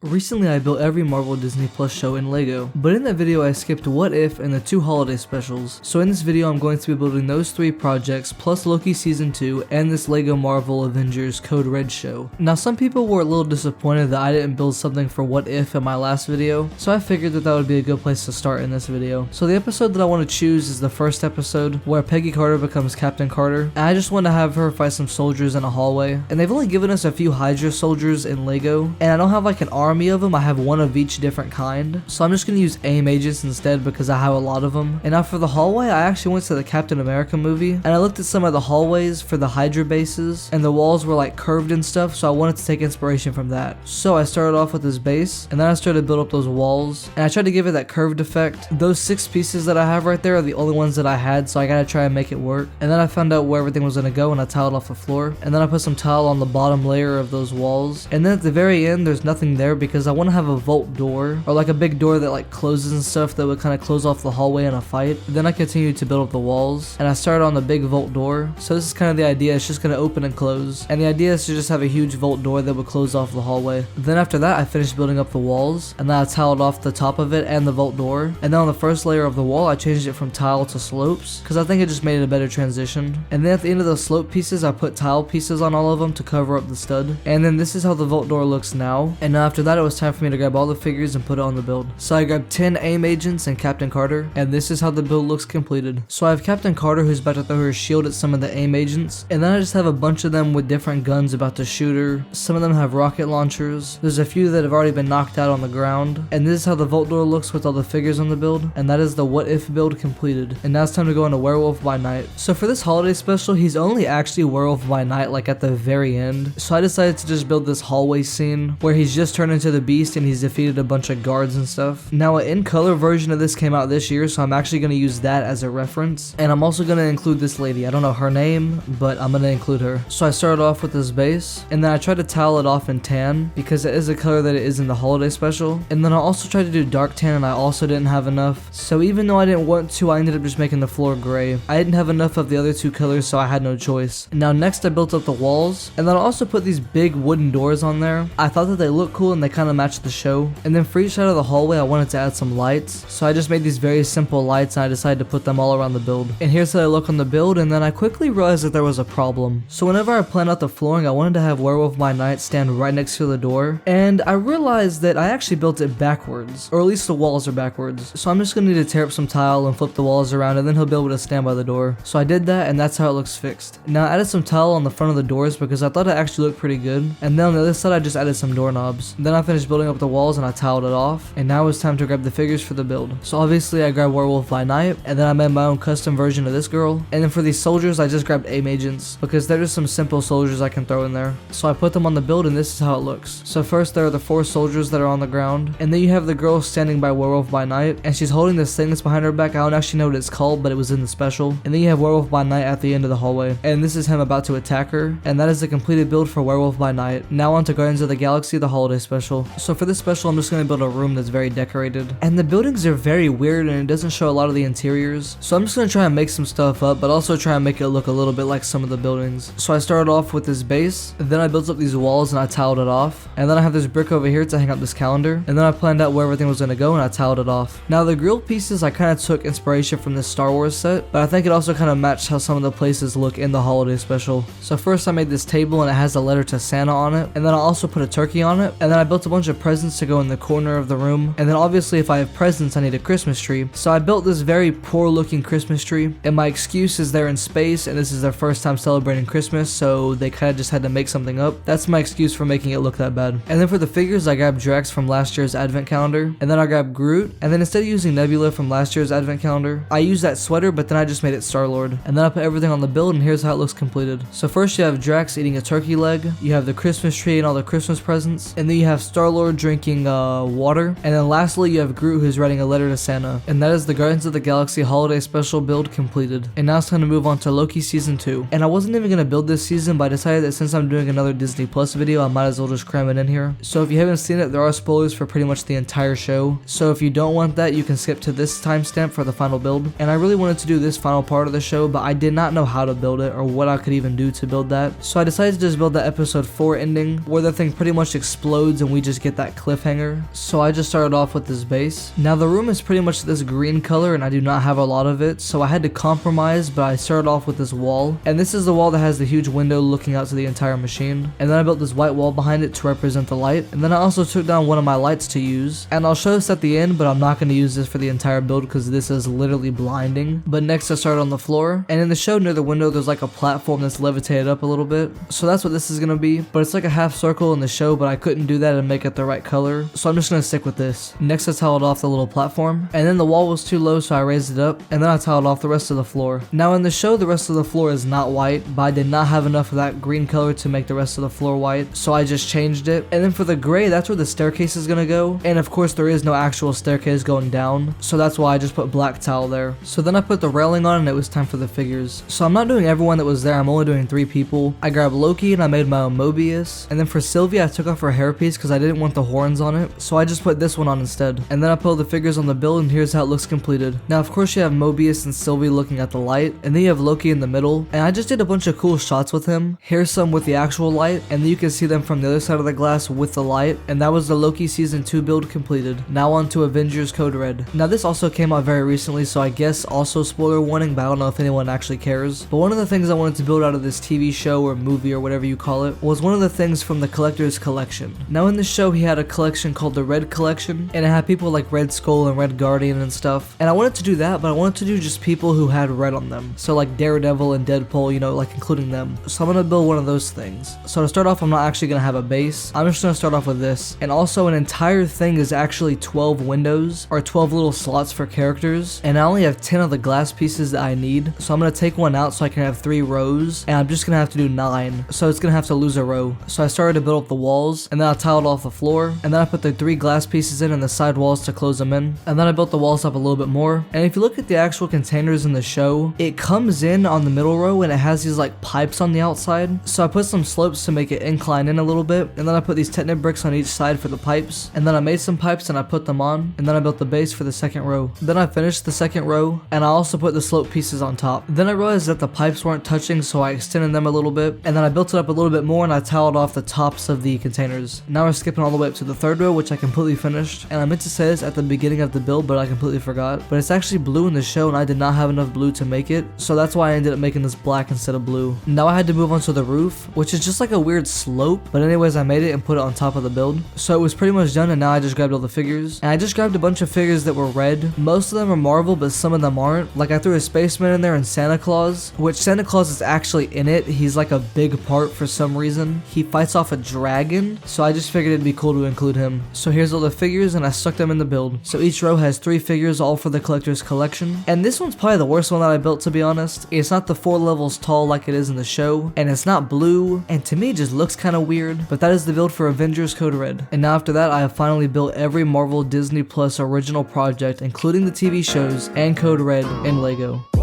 Recently I built every Marvel Disney Plus show in LEGO, but in that video I skipped What If and the 2 holiday specials. So in this video I'm going to be building those 3 projects plus Loki Season 2 and this LEGO Marvel Avengers Code Red show. Now some people were a little disappointed that I didn't build something for What If in my last video, so I figured that would be a good place to start in this video. So the episode that I want to choose is the first episode where Peggy Carter becomes Captain Carter, and I just want to have her fight some soldiers in a hallway. And they've only given us a few Hydra soldiers in LEGO, and I don't have like an army of them, I have one of each different kind. So I'm just going to use AIM agents instead because I have a lot of them. And now for the hallway, I actually went to the Captain America movie and I looked at some of the hallways for the Hydra bases, and the walls were like curved and stuff, so I wanted to take inspiration from that. So I started off with this base, and then I started to build up those walls, and I tried to give it that curved effect. Those 6 pieces that I have right there are the only ones that I had, so I gotta try and make it work. And then I found out where everything was gonna go and I tiled off the floor, and then I put some tile on the bottom layer of those walls. And then at the very end there's nothing there because I want to have a vault door, or like a big door that like closes and stuff that would kind of close off the hallway in a fight. Then I continued to build up the walls, and I started on the big vault door. So this is kind of the idea, it's just going to open and close, and the idea is to just have a huge vault door that would close off the hallway. Then after that I finished building up the walls, and then I tiled off the top of it and the vault door, and then on the first layer of the wall I changed it from tile to slopes because I think it just made it a better transition. And then at the end of the slope pieces I put tile pieces on all of them to cover up the stud. And then this is how the vault door looks now. And now after that it was time for me to grab all the figures and put it on the build. So I grabbed 10 AIM agents and Captain Carter, and this is how the build looks completed. So I have Captain Carter who's about to throw her shield at some of the AIM agents, and then I just have a bunch of them with different guns about to shoot her. Some of them have rocket launchers. There's a few that have already been knocked out on the ground, and this is how the vault door looks with all the figures on the build, and that is the What If build completed. And now it's time to go into Werewolf by Night. So for this holiday special, he's only actually Werewolf by Night like at the very end, so I decided to just build this hallway scene where he's just turned into the beast and he's defeated a bunch of guards and stuff. Now an in color version of this came out this year, so I'm actually going to use that as a reference, and I'm also going to include this lady. I don't know her name, but I'm going to include her. So I started off with this base, and then I tried to tile it off in tan because it is a color that it is in the holiday special, and then I also tried to do dark tan and I also didn't have enough, so even though I didn't want to, I ended up just making the floor gray. I didn't have enough of the other 2 colors, so I had no choice. Now next I built up the walls, and then I also put these big wooden doors on there. I thought that they looked cool and they kind of matched the show. And then for each side of the hallway I wanted to add some lights, so I just made these very simple lights and I decided to put them all around the build. And here's how they look on the build, and then I quickly realized that there was a problem. So whenever I planned out the flooring, I wanted to have Werewolf by Night stand right next to the door, and I realized that I actually built it backwards, or at least the walls are backwards. So I'm just gonna need to tear up some tile and flip the walls around, and then he'll be able to stand by the door. So I did that, and that's how it looks fixed. Now I added some tile on the front of the doors because I thought it actually looked pretty good, and then on the other side I just added some doorknobs. Then I finished building up the walls and I tiled it off, and now it's time to grab the figures for the build. So obviously I grabbed Werewolf by Night, and then I made my own custom version of this girl, and then for these soldiers I just grabbed AIM agents because they're just some simple soldiers I can throw in there. So I put them on the build, and this is how it looks. So first there are the 4 soldiers that are on the ground, and then you have the girl standing by Werewolf by Night, and she's holding this thing that's behind her back. I don't actually know what it's called, but it was in the special. And then you have Werewolf by Night at the end of the hallway, and this is him about to attack her, and that is the completed build for Werewolf by Night. Now on to Guardians of the Galaxy, the holiday special. So for this special I'm just going to build a room that's very decorated, and the buildings are very weird and it doesn't show a lot of the interiors, so I'm just going to try and make some stuff up but also try and make it look a little bit like some of the buildings. So I started off with this base, then I built up these walls and I tiled it off, and then I have this brick over here to hang up this calendar, and then I planned out where everything was going to go and I tiled it off. Now the grill pieces, I kind of took inspiration from this Star Wars set, but I think it also kind of matched how some of the places look in the holiday special. So first I made this table and it has a letter to Santa on it, and then I also put a turkey on it, and then I built a bunch of presents to go in the corner of the room, and then obviously if I have presents I need a Christmas tree, so I built this very poor looking Christmas tree, and my excuse is they're in space and this is their first time celebrating Christmas, so they kind of just had to make something up. That's my excuse for making it look that bad. And then for the figures I grabbed Drax from last year's advent calendar, and then I grabbed Groot, and then instead of using Nebula from last year's advent calendar, I used that sweater but then I just made it Star-Lord, and then I put everything on the build, and here's how it looks completed. So first you have Drax eating a turkey leg, you have the Christmas tree and all the Christmas presents, and then you have Star-Lord drinking water, and then lastly you have Groot who's writing a letter to Santa. And that is the Guardians of the Galaxy holiday special build completed. And now it's time to move on to Loki season 2. And I wasn't even going to build this season, but I decided that since I'm doing another Disney Plus video I might as well just cram it in here. So if you haven't seen it, there are spoilers for pretty much the entire show, so if you don't want that you can skip to this timestamp for the final build. And I really wanted to do this final part of the show, but I did not know how to build it or what I could even do to build that, so I decided to just build that episode 4 ending where the thing pretty much explodes and we just get that cliffhanger. So I just started off with this base. Now the room is pretty much this green color and I do not have a lot of it, so I had to compromise, but I started off with this wall. And this is the wall that has the huge window looking out to the entire machine. And then I built this white wall behind it to represent the light. And then I also took down one of my lights to use. And I'll show this at the end, but I'm not going to use this for the entire build because this is literally blinding. But next I started on the floor. And in the show near the window there's like a platform that's levitated up a little bit. So that's what this is going to be. But it's like a half circle in the show, but I couldn't do that and make it the right color. So I'm just going to stick with this. Next I tiled off the little platform. And then the wall was too low, so I raised it up. And then I tiled off the rest of the floor. Now in the show the rest of the floor is not white, but I did not have enough of that green color to make the rest of the floor white. So I just changed it. And then for the gray, that's where the staircase is going to go. And of course there is no actual staircase going down. So that's why I just put black tile there. So then I put the railing on and it was time for the figures. So I'm not doing everyone that was there. I'm only doing 3 people. I grabbed Loki and I made my own Mobius. And then for Sylvia, I took off her hairpiece because I didn't want the horns on it. So I just put this one on instead. And then I put the figures on the build and here's how it looks completed. Now of course you have Mobius and Sylvie looking at the light. And then you have Loki in the middle. And I just did a bunch of cool shots with him. Here's some with the actual light. And then you can see them from the other side of the glass with the light. And that was the Loki season 2 build completed. Now on to Avengers Code Red. Now this also came out very recently, so I guess also spoiler warning, but I don't know if anyone actually cares. But one of the things I wanted to build out of this TV show or movie or whatever you call it was one of the things from the Collector's Collection. Now in the show he had a collection called the Red Collection, and it had people like Red Skull and Red Guardian and stuff. And I wanted to do that, but I wanted to do just people who had red on them. So like Daredevil and Deadpool, you know, like including them. So I'm gonna build one of those things. So to start off, I'm not actually gonna have a base. I'm just gonna start off with this. And also an entire thing is actually 12 windows or 12 little slots for characters. And I only have 10 of the glass pieces that I need. So I'm gonna take one out so I can have 3 rows. And I'm just gonna have to do 9. So it's gonna have to lose a row. So I started to build up the walls, and then I tiled off the floor. And then I put the 3 glass pieces in and the side walls to close them in. And then I built the walls up a little bit more. And if you look at the actual containers in the show, it comes in on the middle row and it has these like pipes on the outside. So I put some slopes to make it incline in a little bit. And then I put these Technip bricks on each side for the pipes. And then I made some pipes and I put them on. And then I built the base for the second row. Then I finished the second row and I also put the slope pieces on top. Then I realized that the pipes weren't touching, so I extended them a little bit. And then I built it up a little bit more and I tiled off the tops of the containers. Now we're skipping all the way up to the third row, which I completely finished. And I meant to say this at the beginning of the build, but I completely forgot. But it's actually blue in the show and I did not have enough blue to make it. So that's why I ended up making this black instead of blue. Now I had to move on to the roof, which is just like a weird slope. But anyways, I made it and put it on top of the build. So it was pretty much done, and now I just grabbed all the figures. And I just grabbed a bunch of figures that were red. Most of them are Marvel, but some of them aren't. Like I threw a spaceman in there and Santa Claus, which Santa Claus is actually in it. He's like a big part for some reason. He fights off a dragon, so I just figured it'd be cool to include him. So here's all the figures and I stuck them in the build. So each row has 3 figures, all for the Collector's Collection. And this one's probably the worst one that I built, to be honest. It's not the 4 levels tall like it is in the show, and it's not blue, and to me it just looks kind of weird. But that is the build for Avengers Code Red. And now after that, I have finally built every Marvel Disney Plus original project, including the TV shows and Code Red in LEGO.